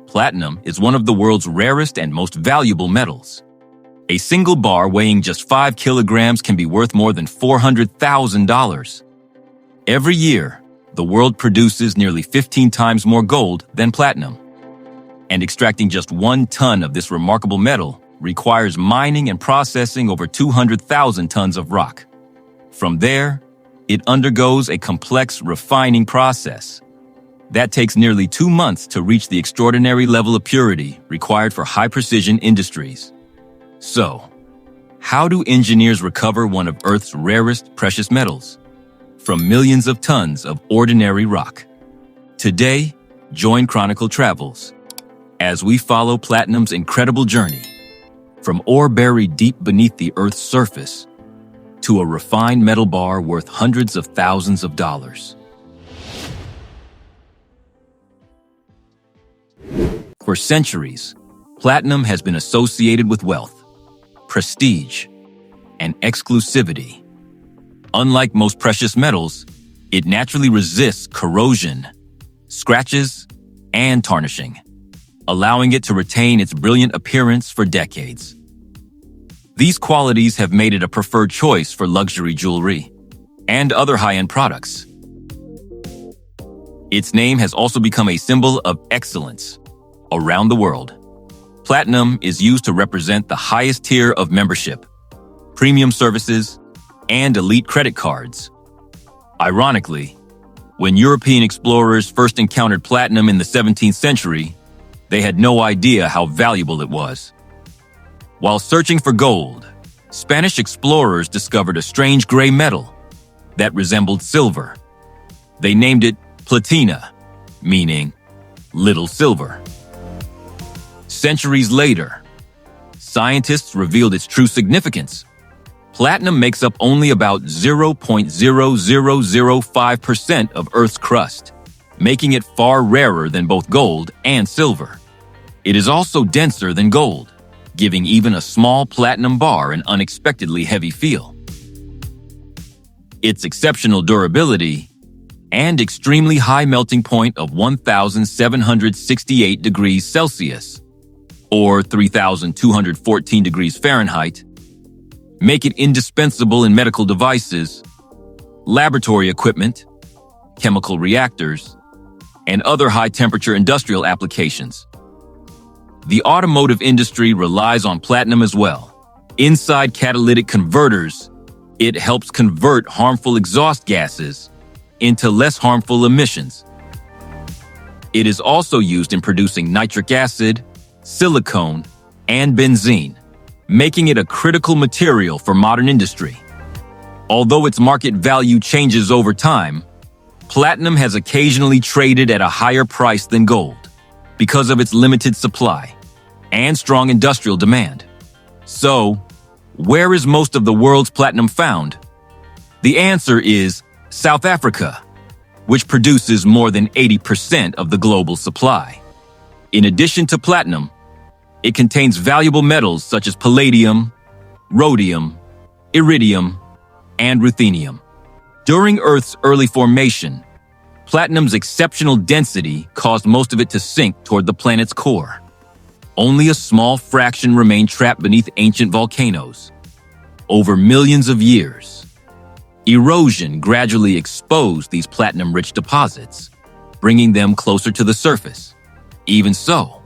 Platinum is one of the world's rarest and most valuable metals. A single bar weighing just 5 kilograms can be worth more than $400,000. Every year, the world produces nearly 15 times more gold than platinum. And extracting just 1 ton of this remarkable metal requires mining and processing over 200,000 tons of rock. From there, it undergoes a complex refining process. That takes nearly 2 months to reach the extraordinary level of purity required for high-precision industries. So, how do engineers recover one of Earth's rarest precious metals from millions of tons of ordinary rock? Today, join Chronicle Travels as we follow platinum's incredible journey from ore buried deep beneath the Earth's surface to a refined metal bar worth hundreds of thousands of dollars. For centuries, platinum has been associated with wealth, prestige, and exclusivity. Unlike most precious metals, it naturally resists corrosion, scratches, and tarnishing, allowing it to retain its brilliant appearance for decades. These qualities have made it a preferred choice for luxury jewelry and other high-end products. Its name has also become a symbol of excellence around the world. Platinum is used to represent the highest tier of membership, premium services, and elite credit cards. Ironically, when European explorers first encountered platinum in the 17th century, they had no idea how valuable it was. While searching for gold, Spanish explorers discovered a strange gray metal that resembled silver. They named it platina, meaning little silver. Centuries later, scientists revealed its true significance. Platinum makes up only about 0.0005% of Earth's crust, making it far rarer than both gold and silver. It is also denser than gold, giving even a small platinum bar an unexpectedly heavy feel. Its exceptional durability and extremely high melting point of 1,768 degrees Celsius, or 3,214 degrees Fahrenheit, make it indispensable in medical devices, laboratory equipment, chemical reactors, and other high-temperature industrial applications. The automotive industry relies on platinum as well. Inside catalytic converters, it helps convert harmful exhaust gases into less harmful emissions. It is also used in producing nitric acid, silicone, and benzene, making it a critical material for modern industry. Although its market value changes over time, platinum has occasionally traded at a higher price than gold because of its limited supply and strong industrial demand. So, where is most of the world's platinum found? The answer is South Africa, which produces more than 80% of the global supply. In addition to platinum, it contains valuable metals such as palladium, rhodium, iridium, and ruthenium. During Earth's early formation, platinum's exceptional density caused most of it to sink toward the planet's core. Only a small fraction remained trapped beneath ancient volcanoes. Over millions of years, erosion gradually exposed these platinum-rich deposits, bringing them closer to the surface. Even so,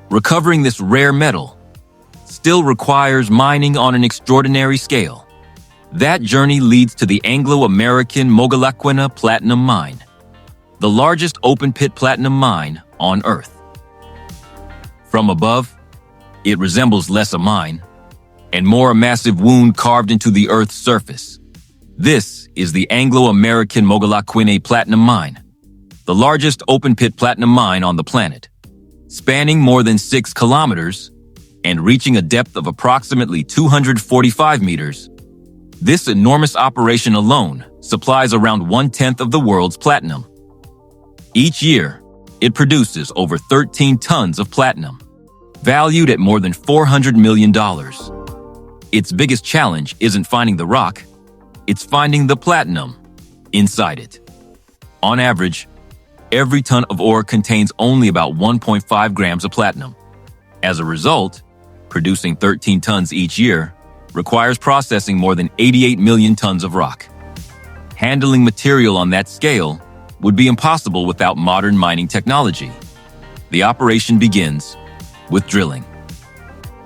recovering this rare metal still requires mining on an extraordinary scale. That journey leads to the Anglo-American Mogalakwena Platinum Mine, the largest open-pit platinum mine on Earth. From above, it resembles less a mine and more a massive wound carved into the Earth's surface. This is the Anglo-American Mogalakwena Platinum Mine, the largest open-pit platinum mine on the planet, spanning more than 6 kilometers and reaching a depth of approximately 245 meters. This enormous operation alone supplies around 1/10 of the world's platinum. Each year, it produces over 13 tons of platinum, valued at more than $400 million. Its biggest challenge isn't finding the rock, it's finding the platinum inside it. On average, every ton of ore contains only about 1.5 grams of platinum. As a result, producing 13 tons each year requires processing more than 88 million tons of rock. Handling material on that scale would be impossible without modern mining technology. The operation begins with drilling.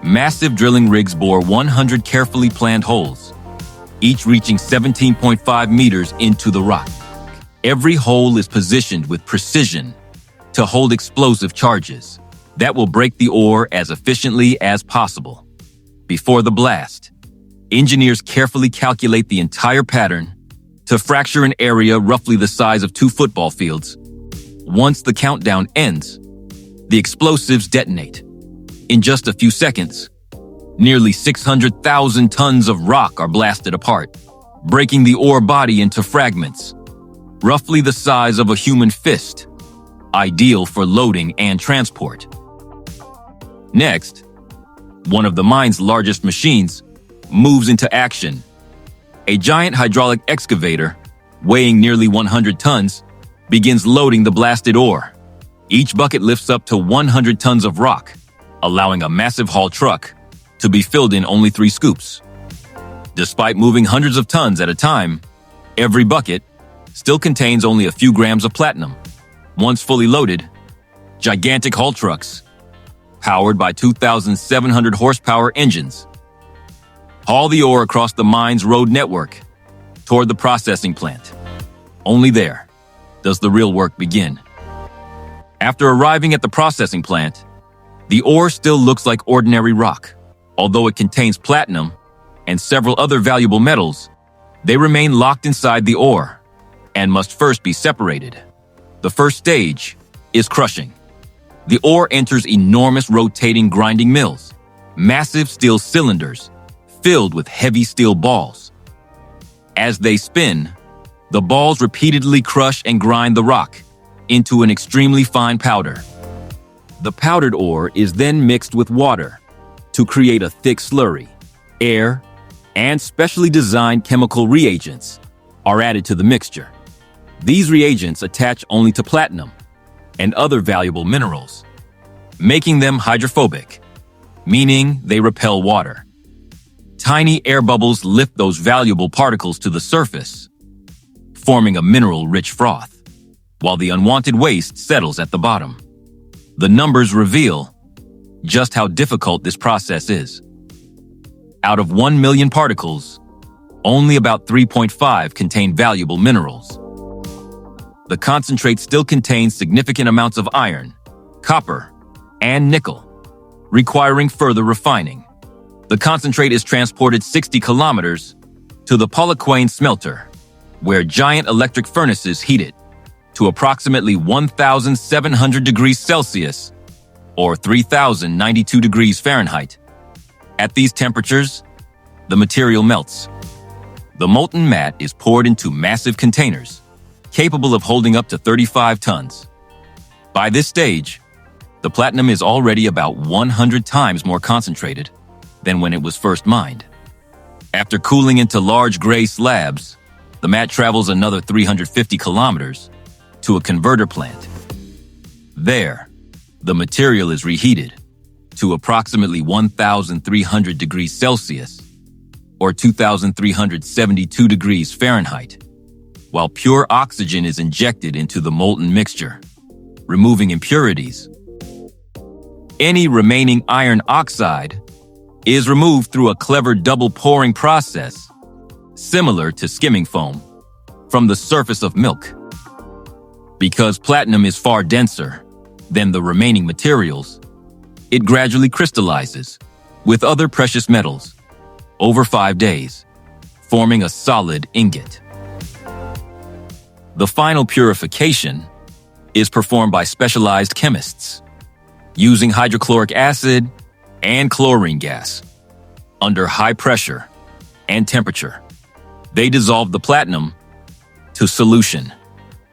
Massive drilling rigs bore 100 carefully planned holes, each reaching 17.5 meters into the rock. Every hole is positioned with precision to hold explosive charges that will break the ore as efficiently as possible. Before the blast, engineers carefully calculate the entire pattern to fracture an area roughly the size of 2 football fields. Once the countdown ends, the explosives detonate. In just a few seconds, nearly 600,000 tons of rock are blasted apart, breaking the ore body into fragments, roughly the size of a human fist, ideal for loading and transport. Next, one of the mine's largest machines moves into action. A giant hydraulic excavator, weighing nearly 100 tons, begins loading the blasted ore. Each bucket lifts up to 100 tons of rock, allowing a massive haul truck to be filled in only 3 scoops. Despite moving hundreds of tons at a time, every bucket still contains only a few grams of platinum. Once fully loaded, gigantic haul trucks, powered by 2,700 horsepower engines, haul the ore across the mine's road network toward the processing plant. Only there does the real work begin. After arriving at the processing plant, the ore still looks like ordinary rock. Although it contains platinum and several other valuable metals, they remain locked inside the ore and must first be separated. The first stage is crushing. The ore enters enormous rotating grinding mills, massive steel cylinders filled with heavy steel balls. As they spin, the balls repeatedly crush and grind the rock into an extremely fine powder. The powdered ore is then mixed with water to create a thick slurry. Air and specially designed chemical reagents are added to the mixture. These reagents attach only to platinum and other valuable minerals, making them hydrophobic, meaning they repel water. Tiny air bubbles lift those valuable particles to the surface, forming a mineral-rich froth, while the unwanted waste settles at the bottom. The numbers reveal just how difficult this process is. Out of 1 million particles, only about 3.5 contain valuable minerals. The concentrate still contains significant amounts of iron, copper, and nickel, requiring further refining. The concentrate is transported 60 kilometers to the Polokwane smelter, where giant electric furnaces heat it to approximately 1,700 degrees Celsius or 3,092 degrees Fahrenheit. At these temperatures, the material melts. The molten matte is poured into massive containers, capable of holding up to 35 tons. By this stage, the platinum is already about 100 times more concentrated than when it was first mined. After cooling into large gray slabs, the matte travels another 350 kilometers to a converter plant. There, the material is reheated to approximately 1,300 degrees Celsius or 2,372 degrees Fahrenheit, while pure oxygen is injected into the molten mixture, removing impurities. Any remaining iron oxide is removed through a clever double pouring process, similar to skimming foam, from the surface of milk. Because platinum is far denser than the remaining materials, it gradually crystallizes with other precious metals over 5 days, forming a solid ingot. The final purification is performed by specialized chemists using hydrochloric acid and chlorine gas under high pressure and temperature. They dissolve the platinum to solution.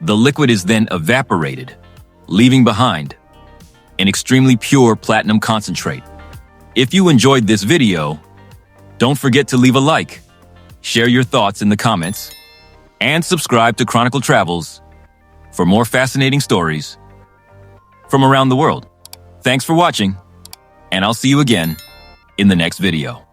The liquid is then evaporated, leaving behind an extremely pure platinum concentrate. If you enjoyed this video, don't forget to leave a like, share your thoughts in the comments, and subscribe to Chronicle Travels for more fascinating stories from around the world. Thanks for watching, and I'll see you again in the next video.